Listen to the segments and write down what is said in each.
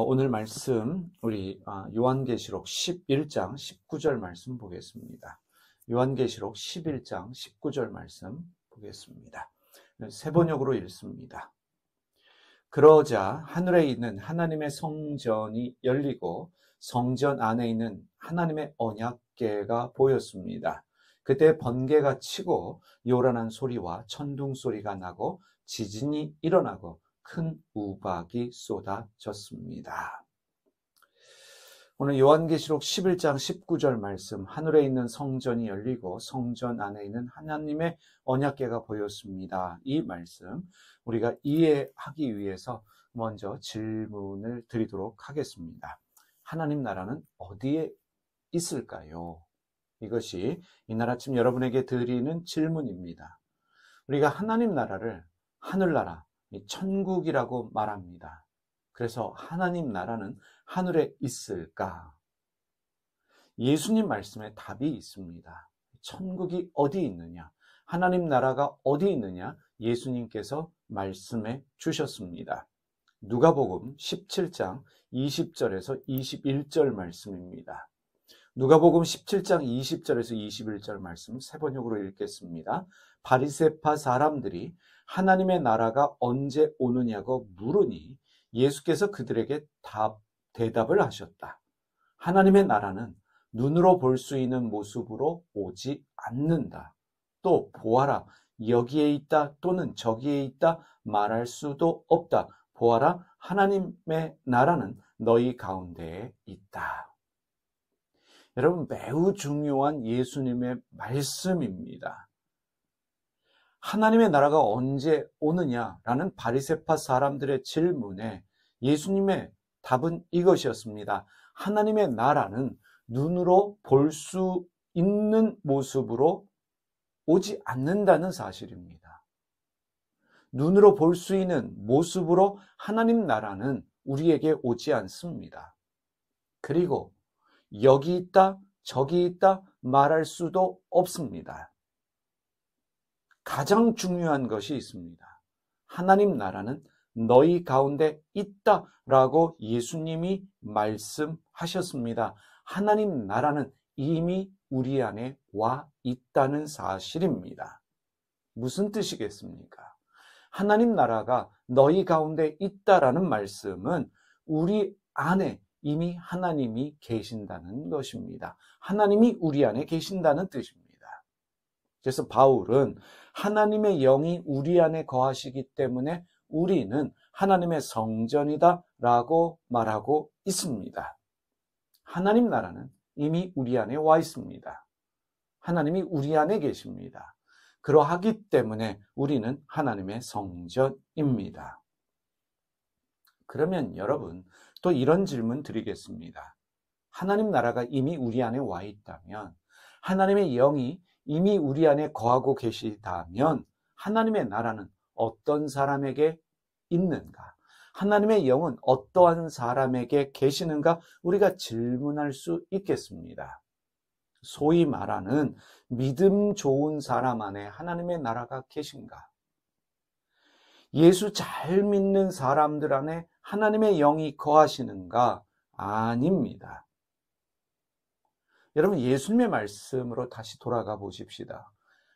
오늘 말씀 우리 요한계시록 11장 19절 말씀 보겠습니다. 요한계시록 11장 19절 말씀 보겠습니다. 세 번역으로 읽습니다. 그러자 하늘에 있는 하나님의 성전이 열리고 성전 안에 있는 하나님의 언약궤가 보였습니다. 그때 번개가 치고 요란한 소리와 천둥 소리가 나고 지진이 일어나고 큰 우박이 쏟아졌습니다. 오늘 요한계시록 11장 19절 말씀, 하늘에 있는 성전이 열리고 성전 안에 있는 하나님의 언약궤가 보였습니다. 이 말씀 우리가 이해하기 위해서 먼저 질문을 드리도록 하겠습니다. 하나님 나라는 어디에 있을까요? 이것이 이날 아침 여러분에게 드리는 질문입니다. 우리가 하나님 나라를 하늘나라, 천국이라고 말합니다. 그래서 하나님 나라는 하늘에 있을까? 예수님 말씀에 답이 있습니다. 천국이 어디 있느냐? 하나님 나라가 어디 있느냐? 예수님께서 말씀해 주셨습니다. 누가복음 17장 20절에서 21절 말씀입니다. 누가복음 17장 20절에서 21절 말씀 세 번역으로 읽겠습니다. 바리새파 사람들이 하나님의 나라가 언제 오느냐고 물으니 예수께서 그들에게 대답을 하셨다. 하나님의 나라는 눈으로 볼 수 있는 모습으로 오지 않는다. 또 보아라, 여기에 있다 또는 저기에 있다 말할 수도 없다. 보아라, 하나님의 나라는 너희 가운데에 있다. 여러분, 매우 중요한 예수님의 말씀입니다. 하나님의 나라가 언제 오느냐라는 바리새파 사람들의 질문에 예수님의 답은 이것이었습니다. 하나님의 나라는 눈으로 볼 수 있는 모습으로 오지 않는다는 사실입니다. 눈으로 볼 수 있는 모습으로 하나님 나라는 우리에게 오지 않습니다. 그리고 여기 있다, 저기 있다 말할 수도 없습니다. 가장 중요한 것이 있습니다. 하나님 나라는 너희 가운데 있다라고 예수님이 말씀하셨습니다. 하나님 나라는 이미 우리 안에 와 있다는 사실입니다. 무슨 뜻이겠습니까? 하나님 나라가 너희 가운데 있다라는 말씀은 우리 안에 이미 하나님이 계신다는 것입니다. 하나님이 우리 안에 계신다는 뜻입니다. 그래서 바울은 하나님의 영이 우리 안에 거하시기 때문에 우리는 하나님의 성전이다 라고 말하고 있습니다. 하나님 나라는 이미 우리 안에 와 있습니다. 하나님이 우리 안에 계십니다. 그러하기 때문에 우리는 하나님의 성전입니다. 그러면 여러분, 또 이런 질문 드리겠습니다. 하나님 나라가 이미 우리 안에 와 있다면, 하나님의 영이 이미 우리 안에 거하고 계시다면 하나님의 나라는 어떤 사람에게 있는가? 하나님의 영은 어떠한 사람에게 계시는가? 우리가 질문할 수 있겠습니다. 소위 말하는 믿음 좋은 사람 안에 하나님의 나라가 계신가? 예수 잘 믿는 사람들 안에 하나님의 영이 거하시는가? 아닙니다. 여러분, 예수님의 말씀으로 다시 돌아가 보십시다.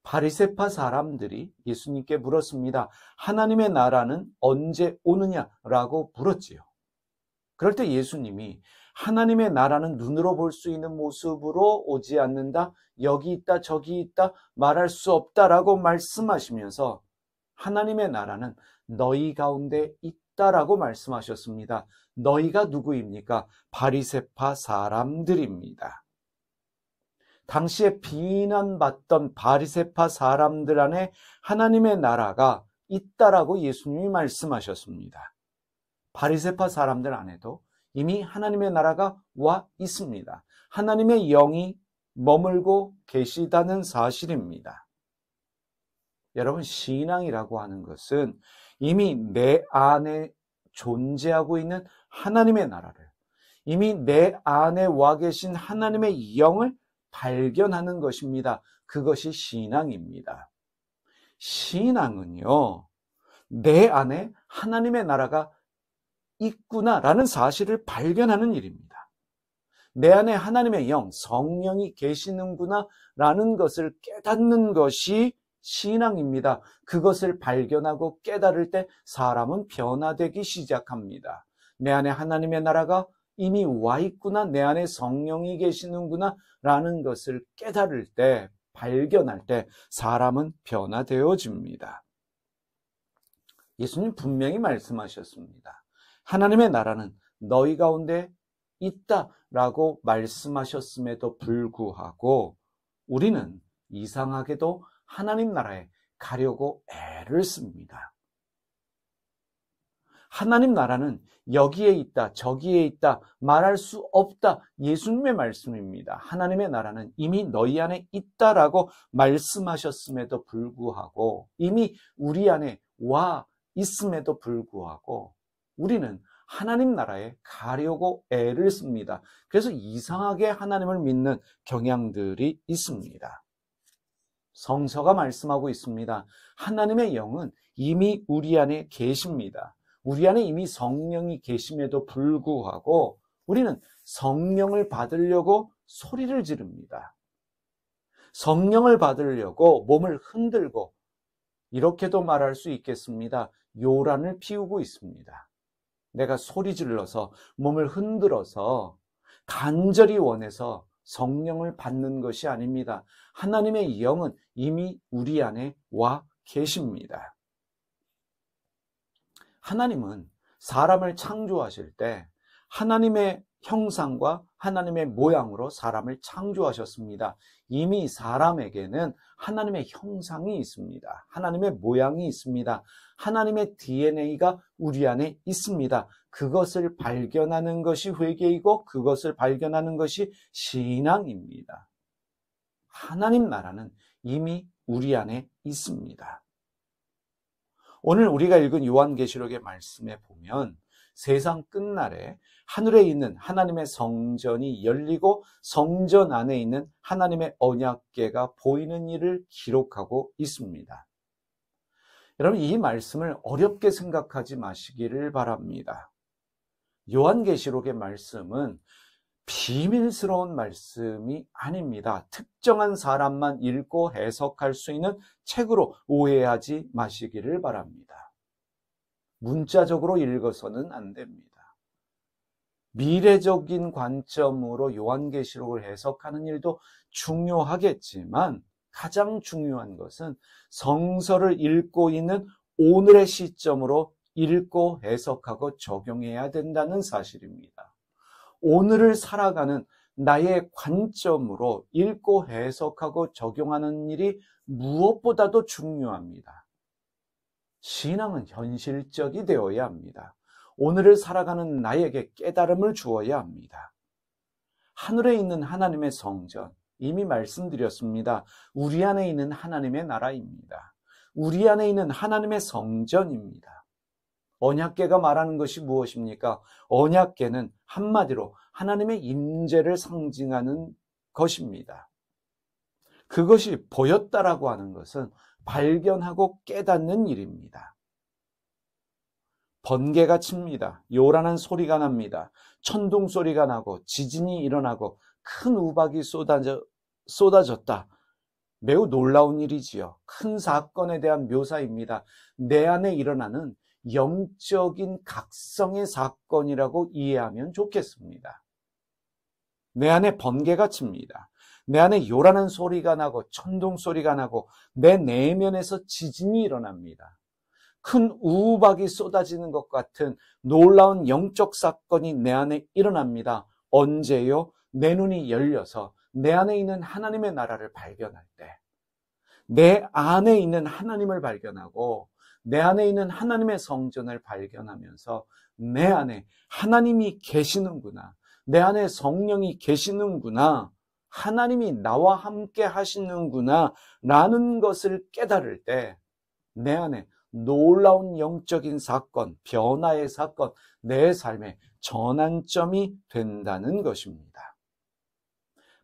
바리새파 사람들이 예수님께 물었습니다. 하나님의 나라는 언제 오느냐라고 물었지요. 그럴 때 예수님이 하나님의 나라는 눈으로 볼 수 있는 모습으로 오지 않는다, 여기 있다, 저기 있다 말할 수 없다라고 말씀하시면서 하나님의 나라는 너희 가운데 있다라고 말씀하셨습니다. 너희가 누구입니까? 바리새파 사람들입니다. 당시에 비난받던 바리새파 사람들 안에 하나님의 나라가 있다라고 예수님이 말씀하셨습니다. 바리새파 사람들 안에도 이미 하나님의 나라가 와 있습니다. 하나님의 영이 머물고 계시다는 사실입니다. 여러분, 신앙이라고 하는 것은 이미 내 안에 존재하고 있는 하나님의 나라를, 이미 내 안에 와 계신 하나님의 영을 발견하는 것입니다. 그것이 신앙입니다. 신앙은요, 내 안에 하나님의 나라가 있구나라는 사실을 발견하는 일입니다. 내 안에 하나님의 영, 성령이 계시는구나라는 것을 깨닫는 것이 신앙입니다. 그것을 발견하고 깨달을 때 사람은 변화되기 시작합니다. 내 안에 하나님의 나라가 이미 와 있구나, 내 안에 성령이 계시는구나 라는 것을 깨달을 때, 발견할 때 사람은 변화되어집니다. 예수님 분명히 말씀하셨습니다. 하나님의 나라는 너희 가운데 있다라고 말씀하셨음에도 불구하고 우리는 이상하게도 하나님 나라에 가려고 애를 씁니다. 하나님 나라는 여기에 있다, 저기에 있다, 말할 수 없다. 예수님의 말씀입니다. 하나님의 나라는 이미 너희 안에 있다라고 말씀하셨음에도 불구하고, 이미 우리 안에 와 있음에도 불구하고 우리는 하나님 나라에 가려고 애를 씁니다. 그래서 이상하게 하나님을 믿는 경향들이 있습니다. 성서가 말씀하고 있습니다. 하나님의 영은 이미 우리 안에 계십니다. 우리 안에 이미 성령이 계심에도 불구하고 우리는 성령을 받으려고 소리를 지릅니다. 성령을 받으려고 몸을 흔들고, 이렇게도 말할 수 있겠습니다. 요란을 피우고 있습니다. 내가 소리 질러서 몸을 흔들어서 간절히 원해서 성령을 받는 것이 아닙니다. 하나님의 영은 이미 우리 안에 와 계십니다. 하나님은 사람을 창조하실 때 하나님의 형상과 하나님의 모양으로 사람을 창조하셨습니다. 이미 사람에게는 하나님의 형상이 있습니다. 하나님의 모양이 있습니다. 하나님의 DNA가 우리 안에 있습니다. 그것을 발견하는 것이 회개이고 그것을 발견하는 것이 신앙입니다. 하나님 나라는 이미 우리 안에 있습니다. 오늘 우리가 읽은 요한계시록의 말씀에 보면 세상 끝날에 하늘에 있는 하나님의 성전이 열리고 성전 안에 있는 하나님의 언약궤가 보이는 일을 기록하고 있습니다. 여러분, 이 말씀을 어렵게 생각하지 마시기를 바랍니다. 요한계시록의 말씀은 비밀스러운 말씀이 아닙니다. 특정한 사람만 읽고 해석할 수 있는 책으로 오해하지 마시기를 바랍니다. 문자적으로 읽어서는 안 됩니다. 미래적인 관점으로 요한계시록을 해석하는 일도 중요하겠지만 가장 중요한 것은 성서를 읽고 있는 오늘의 시점으로 읽고 해석하고 적용해야 된다는 사실입니다. 오늘을 살아가는 나의 관점으로 읽고 해석하고 적용하는 일이 무엇보다도 중요합니다. 신앙은 현실적이 되어야 합니다. 오늘을 살아가는 나에게 깨달음을 주어야 합니다. 하늘에 있는 하나님의 성전, 이미 말씀드렸습니다. 우리 안에 있는 하나님의 나라입니다. 우리 안에 있는 하나님의 성전입니다. 언약궤가 말하는 것이 무엇입니까? 언약궤는 한마디로 하나님의 임재를 상징하는 것입니다. 그것이 보였다라고 하는 것은 발견하고 깨닫는 일입니다. 번개가 칩니다. 요란한 소리가 납니다. 천둥 소리가 나고 지진이 일어나고 큰 우박이 쏟아졌다. 매우 놀라운 일이지요. 큰 사건에 대한 묘사입니다. 내 안에 일어나는 영적인 각성의 사건이라고 이해하면 좋겠습니다. 내 안에 번개가 칩니다. 내 안에 요란한 소리가 나고 천둥 소리가 나고 내 내면에서 지진이 일어납니다. 큰 우박이 쏟아지는 것 같은 놀라운 영적 사건이 내 안에 일어납니다. 언제요? 내 눈이 열려서 내 안에 있는 하나님의 나라를 발견할 때, 내 안에 있는 하나님을 발견하고 내 안에 있는 하나님의 성전을 발견하면서 내 안에 하나님이 계시는구나, 내 안에 성령이 계시는구나, 하나님이 나와 함께 하시는구나 라는 것을 깨달을 때 내 안에 놀라운 영적인 사건, 변화의 사건, 내 삶의 전환점이 된다는 것입니다.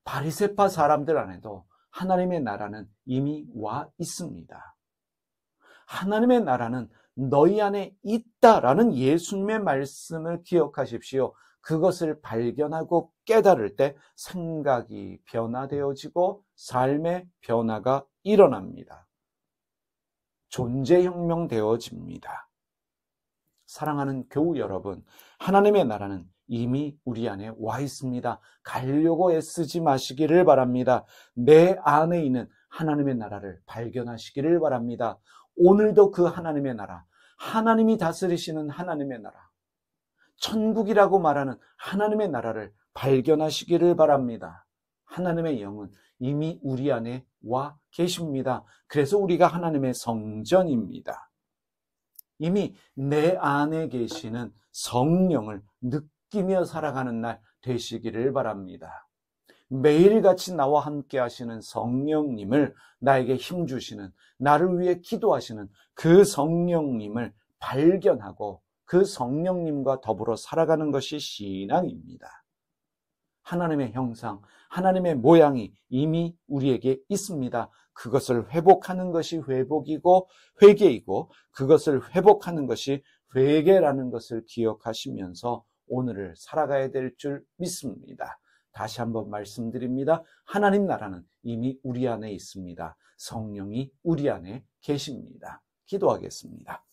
바리새파 사람들 안에도 하나님의 나라는 이미 와 있습니다. 하나님의 나라는 너희 안에 있다라는 예수님의 말씀을 기억하십시오. 그것을 발견하고 깨달을 때 생각이 변화되어지고 삶의 변화가 일어납니다. 존재혁명되어집니다. 사랑하는 교우 여러분, 하나님의 나라는 이미 우리 안에 와 있습니다. 가려고 애쓰지 마시기를 바랍니다. 내 안에 있는 하나님의 나라를 발견하시기를 바랍니다. 오늘도 그 하나님의 나라, 하나님이 다스리시는 하나님의 나라, 천국이라고 말하는 하나님의 나라를 발견하시기를 바랍니다. 하나님의 영은 이미 우리 안에 와 계십니다. 그래서 우리가 하나님의 성전입니다. 이미 내 안에 계시는 성령을 느끼며 살아가는 날 되시기를 바랍니다. 매일같이 나와 함께 하시는 성령님을, 나에게 힘주시는, 나를 위해 기도하시는 그 성령님을 발견하고 그 성령님과 더불어 살아가는 것이 신앙입니다. 하나님의 형상, 하나님의 모양이 이미 우리에게 있습니다. 그것을 회복하는 것이 회복이고 회개이고, 그것을 회복하는 것이 회개라는 것을 기억하시면서 오늘을 살아가야 될 줄 믿습니다. 다시 한번 말씀드립니다. 하나님 나라는 이미 우리 안에 있습니다. 성령이 우리 안에 계십니다. 기도하겠습니다.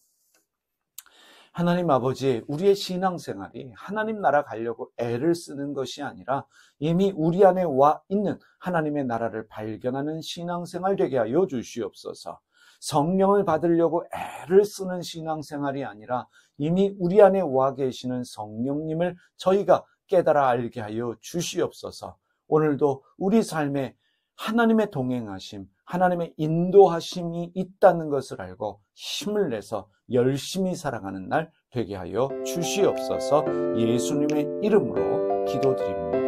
하나님 아버지, 우리의 신앙생활이 하나님 나라 가려고 애를 쓰는 것이 아니라 이미 우리 안에 와 있는 하나님의 나라를 발견하는 신앙생활 되게 하여 주시옵소서. 성령을 받으려고 애를 쓰는 신앙생활이 아니라 이미 우리 안에 와 계시는 성령님을 저희가 깨달아 알게 하여 주시옵소서. 오늘도 우리 삶에 하나님의 동행하심, 하나님의 인도하심이 있다는 것을 알고 힘을 내서 열심히 살아가는 날 되게 하여 주시옵소서. 예수님의 이름으로 기도드립니다.